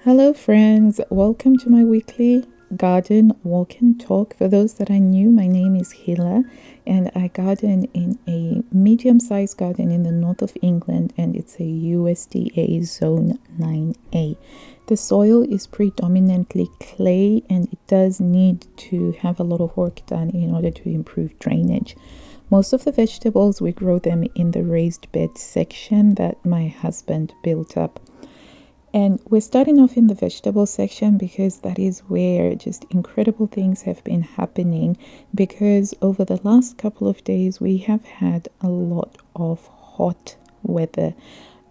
Hello, friends. Welcome to my weekly garden walk and talk. For those that are new, my name is Hila, and I garden in a medium sized garden in the north of England, and it's a USDA Zone 9A. The soil is predominantly clay, and it does need to have a lot of work done in order to improve drainage. Most of the vegetables, we grow them in the raised bed section that my husband built up. And we're starting off in the vegetable section because that is where just incredible things have been happening. Because over the last couple of days, we have had a lot of hot weather.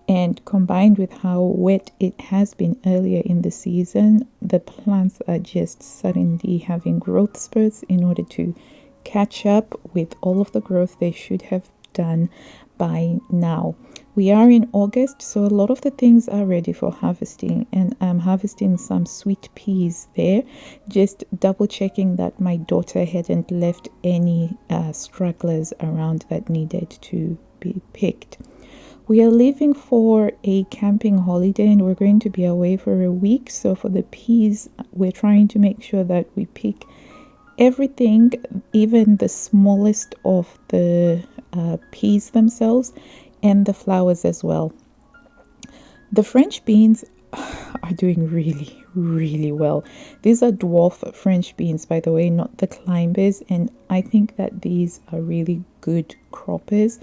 And combined with how wet it has been earlier in the season, the plants are just suddenly having growth spurts in order to catch up with all of the growth they should have done by now. We are in August, so a lot of the things are ready for harvesting, and I'm harvesting some sweet peas there, just double checking that my daughter hadn't left any stragglers around that needed to be picked. We are leaving for a camping holiday and we're going to be away for a week. So for the peas, we're trying to make sure that we pick everything, even the smallest of the peas themselves, and the flowers as well. The French beans are doing really well. These are dwarf French beans, by the way, not the climbers, and I think that these are really good croppers.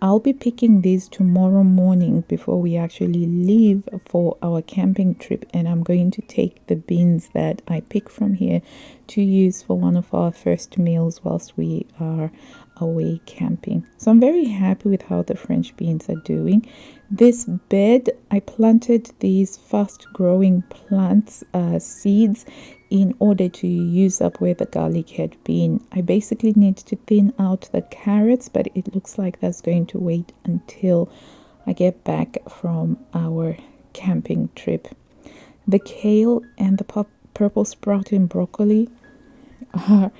I'll be picking these tomorrow morning before we actually leave for our camping trip, and I'm going to take the beans that I pick from here to use for one of our first meals whilst we are away camping. So I'm very happy with how the French beans are doing. This bed, I planted these fast growing plants seeds in order to use up where the garlic had been. I basically need to thin out the carrots, but it looks like that's going to wait until I get back from our camping trip. The kale and the purple sprouting broccoli are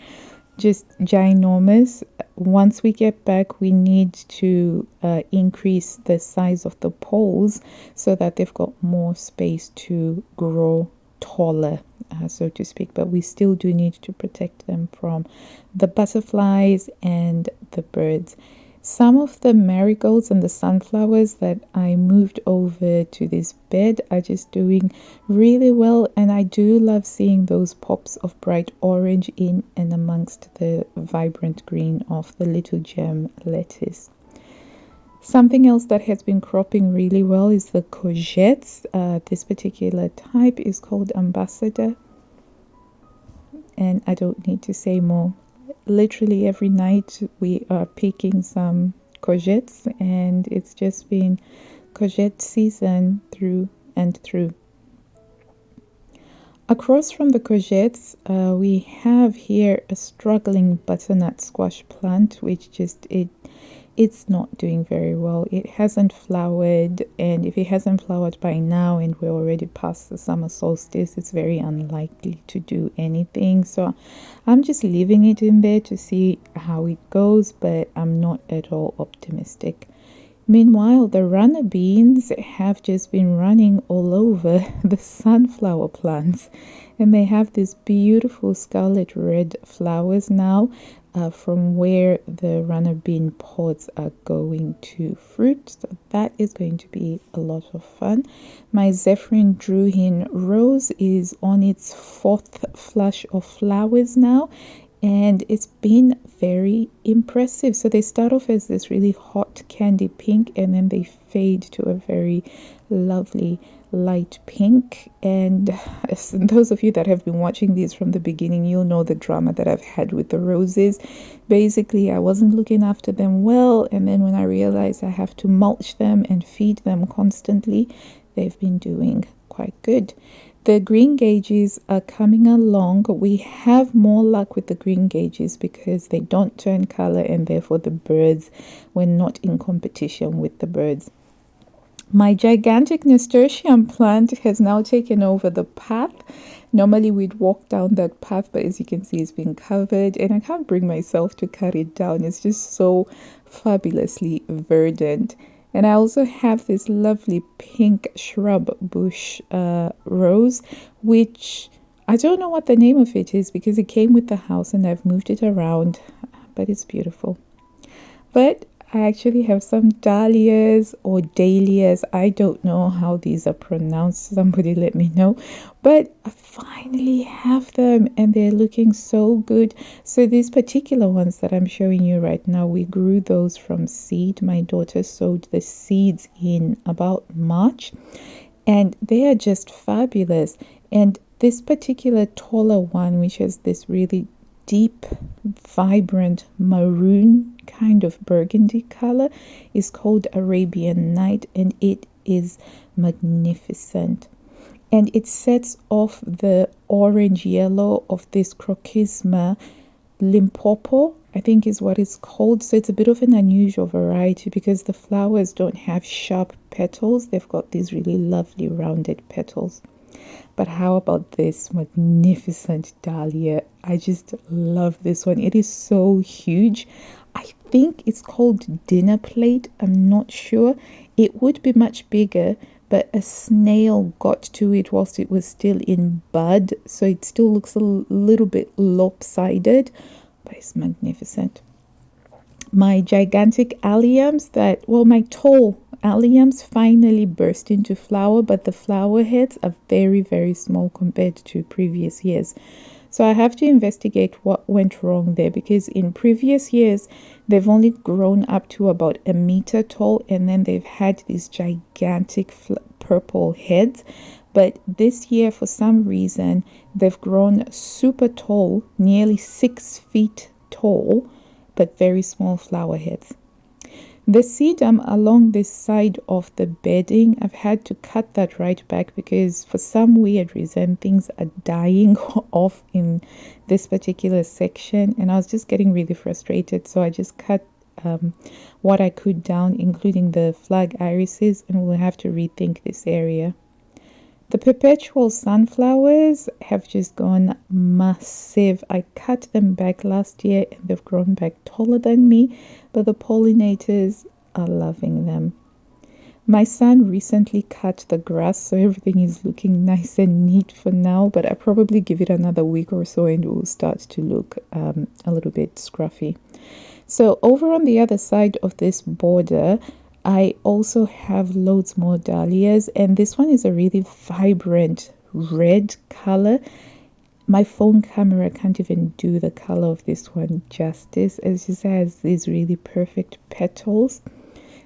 just ginormous. Once we get back, we need to increase the size of the poles so that they've got more space to grow taller, so to speak. But we still do need to protect them from the butterflies and the birds. Some of the marigolds and the sunflowers that I moved over to this bed are just doing really well, and I do love seeing those pops of bright orange in and amongst the vibrant green of the little gem lettuce. Something else that has been cropping really well is the courgettes. This particular type is called Ambassador, and I don't need to say more. Literally every night we are picking some courgettes, and it's just been courgette season through and through. Across from the courgettes, we have here a struggling butternut squash plant, which it's not doing very well. It hasn't flowered, and if it hasn't flowered by now and we're already past the summer solstice, it's very unlikely to do anything. So I'm just leaving it in there to see how it goes, but I'm not at all optimistic. Meanwhile, the runner beans have just been running all over the sunflower plants, and they have these beautiful scarlet red flowers now from where the runner bean pods are going to fruit. So that is going to be a lot of fun. My Zephyrin Druhin rose is on its fourth flush of flowers now, and it's been very impressive. So they start off as this really hot candy pink, and then they fade to a very lovely light pink. And those of you that have been watching these from the beginning, you'll know the drama that I've had with the roses. Basically, I wasn't looking after them well, and then when I realized I have to mulch them and feed them constantly, they've been doing quite good. The green gauges are coming along. We have more luck with the green gauges because they don't turn color, and therefore the birds, we're not in competition with the birds. My gigantic nasturtium plant has now taken over the path. Normally we'd walk down that path, but as you can see, it's been covered, and I can't bring myself to cut it down. It's just so fabulously verdant. And I also have this lovely pink shrub bush rose, which I don't know what the name of it is because it came with the house and I've moved it around, but it's beautiful. But I actually have some dahlias or dahlias. I don't know how these are pronounced. Somebody let me know. But I finally have them and they're looking so good. So these particular ones that I'm showing you right now, we grew those from seed. My daughter sowed the seeds in about March and they are just fabulous. And this particular taller one, which has this really deep, vibrant maroon kind of burgundy color, is called Arabian Night, and it is magnificent. And it sets off the orange yellow of this Crochisma Limpopo, I think is what it's called. So it's a bit of an unusual variety because the flowers don't have sharp petals. They've got these really lovely rounded petals. But how about this magnificent dahlia? I just love this one. It is so huge. I think it's called dinner plate. I'm not sure. It would be much bigger, but a snail got to it whilst it was still in bud. So it still looks a little bit lopsided, but it's magnificent. My gigantic alliums my tall alliums finally burst into flower, but the flower heads are very, very small compared to previous years. So I have to investigate what went wrong there because in previous years, they've only grown up to about a meter tall and then they've had these gigantic purple heads. But this year, for some reason, they've grown super tall, nearly 6 feet tall, but very small flower heads. The sedum along this side of the bedding, I've had to cut that right back because for some weird reason things are dying off in this particular section and I was just getting really frustrated, so I just cut what I could down, including the flag irises, and we'll have to rethink this area. The perpetual sunflowers have just gone massive. I cut them back last year and they've grown back taller than me, but the pollinators are loving them. My son recently cut the grass, so everything is looking nice and neat for now, but I probably give it another week or so and it will start to look a little bit scruffy. So over on the other side of this border, I also have loads more dahlias, and this one is a really vibrant red color. My phone camera can't even do the color of this one justice. It just has these really perfect petals.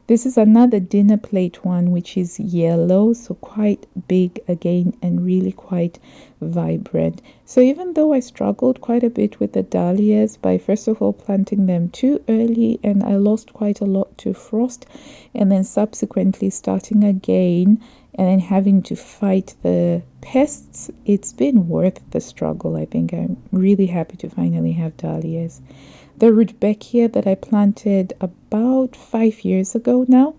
This is another dinner plate one, which is yellow, so quite big again and really quite vibrant. So even though I struggled quite a bit with the dahlias by first of all planting them too early and I lost quite a lot to frost, and then subsequently starting again and then having to fight the pests, it's been worth the struggle. I think I'm really happy to finally have dahlias. The rudbeckia that I planted about 5 years ago now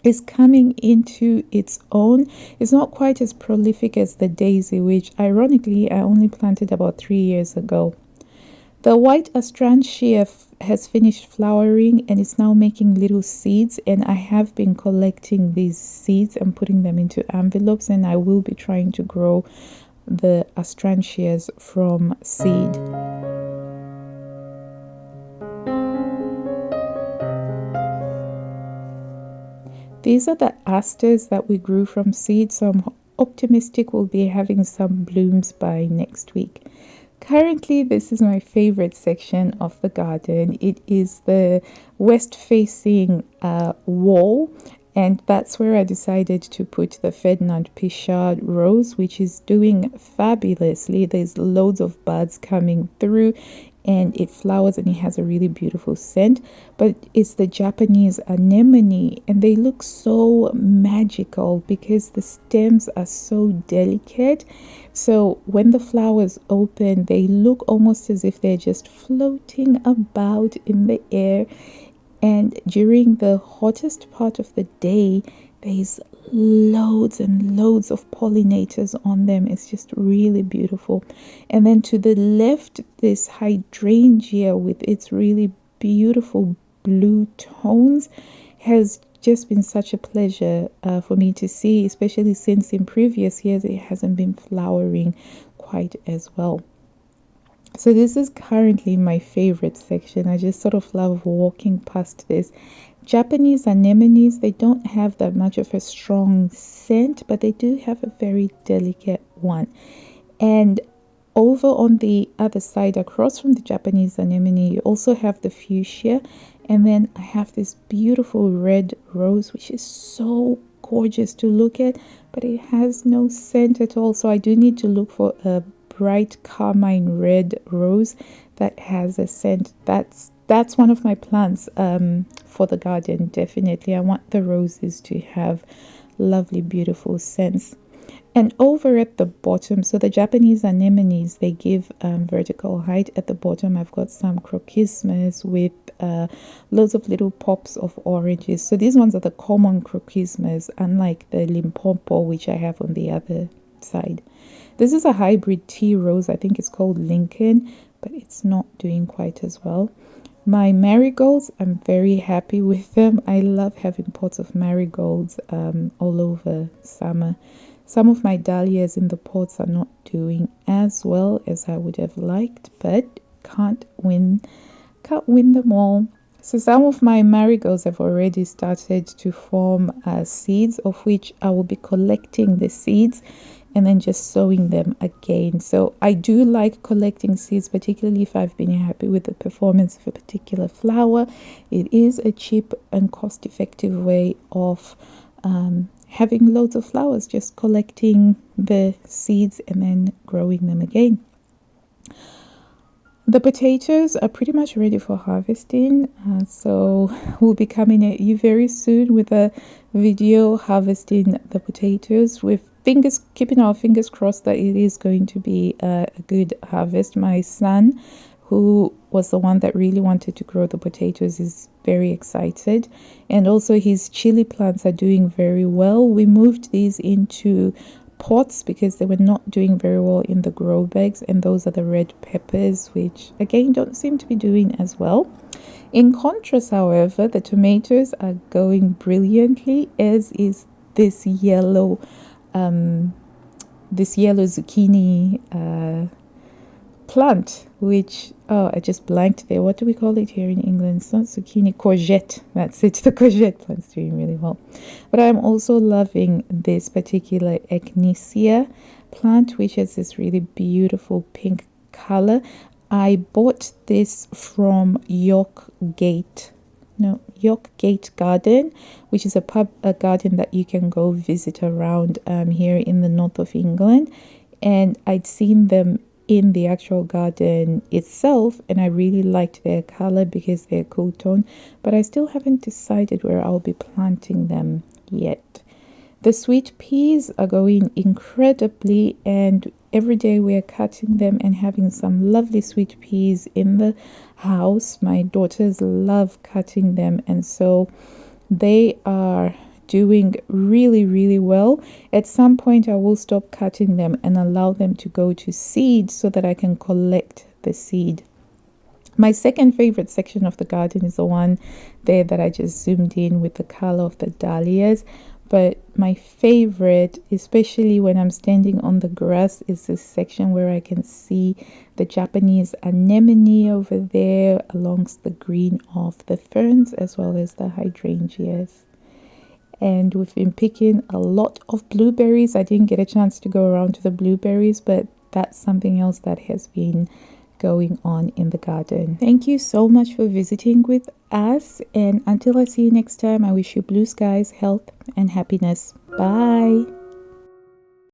is coming into its own. It's not quite as prolific as the daisy, which ironically I only planted about 3 years ago. The white astrantia has finished flowering and it's now making little seeds, and I have been collecting these seeds and putting them into envelopes, and I will be trying to grow the astrantias from seed. These are the asters that we grew from seed, so I'm optimistic we'll be having some blooms by next week. Currently, this is my favorite section of the garden. It is the west-facing wall, and that's where I decided to put the Ferdinand Pichard rose, which is doing fabulously. There's loads of buds coming through and it flowers and it has a really beautiful scent. But it's the Japanese anemone, and they look so magical because the stems are so delicate. So when the flowers open, they look almost as if they're just floating about in the air. And during the hottest part of the day, there's loads and loads of pollinators on them. It's just really beautiful. And then to the left, this hydrangea with its really beautiful blue tones has just been such a pleasure for me to see, especially since in previous years it hasn't been flowering quite as well. So this is currently my favorite section. I just sort of love walking past this. Japanese anemones, they don't have that much of a strong scent, but they do have a very delicate one. And over on the other side, across from the Japanese anemone, you also have the fuchsia. And then I have this beautiful red rose, which is so gorgeous to look at, but it has no scent at all. So I do need to look for a bright carmine red rose that has a scent. That's one of my plans for the garden. Definitely, I want the roses to have lovely, beautiful scents. And over at the bottom, so the Japanese anemones, they give vertical height. At the bottom, I've got some crochismas with loads of little pops of oranges. So these ones are the common crochismas, unlike the limpopo, which I have on the other side. This is a hybrid tea rose. I think it's called Lincoln, but it's not doing quite as well. My marigolds, I'm very happy with them. I love having pots of marigolds all over summer. Some of my dahlias in the pots are not doing as well as I would have liked, but can't win them all. So some of my marigolds have already started to form seeds, of which I will be collecting the seeds and then just sowing them again. So I do like collecting seeds, particularly if I've been happy with the performance of a particular flower. It is a cheap and cost-effective way of having loads of flowers, just collecting the seeds and then growing them again. The potatoes are pretty much ready for harvesting, so we'll be coming at you very soon with a video harvesting the potatoes, with keeping our fingers crossed that it is going to be a good harvest. My son, who was the one that really wanted to grow the potatoes, is very excited, and also his chili plants are doing very well. We moved these into pots because they were not doing very well in the grow bags, and those are the red peppers, which again don't seem to be doing as well. In contrast, however, the tomatoes are going brilliantly, as is this yellow zucchini plant, which I just blanked there. What do we call it here in England? It's not zucchini, courgette. That's it. The courgette plant's doing really well. But I'm also loving this particular echinacea plant, which has this really beautiful pink color. I bought this from York Gate Garden, which is a garden that you can go visit around here in the north of England. And I'd seen them in the actual garden itself, and I really liked their color because they're cool tone, but I still haven't decided where I'll be planting them yet. The sweet peas are going incredibly, and every day we are cutting them and having some lovely sweet peas in the house. My daughters love cutting them, and so they are doing really, really well. At some point I will stop cutting them and allow them to go to seed so that I can collect the seed. My second favorite section of the garden is the one there that I just zoomed in with the color of the dahlias. But my favorite, especially when I'm standing on the grass, is this section where I can see the Japanese anemone over there alongst the green of the ferns, as well as the hydrangeas. And we've been picking a lot of blueberries. I didn't get a chance to go around to the blueberries, but that's something else that has been going on in the garden. Thank you so much for visiting with us, and until I see you next time, I wish you blue skies, health and happiness. Bye.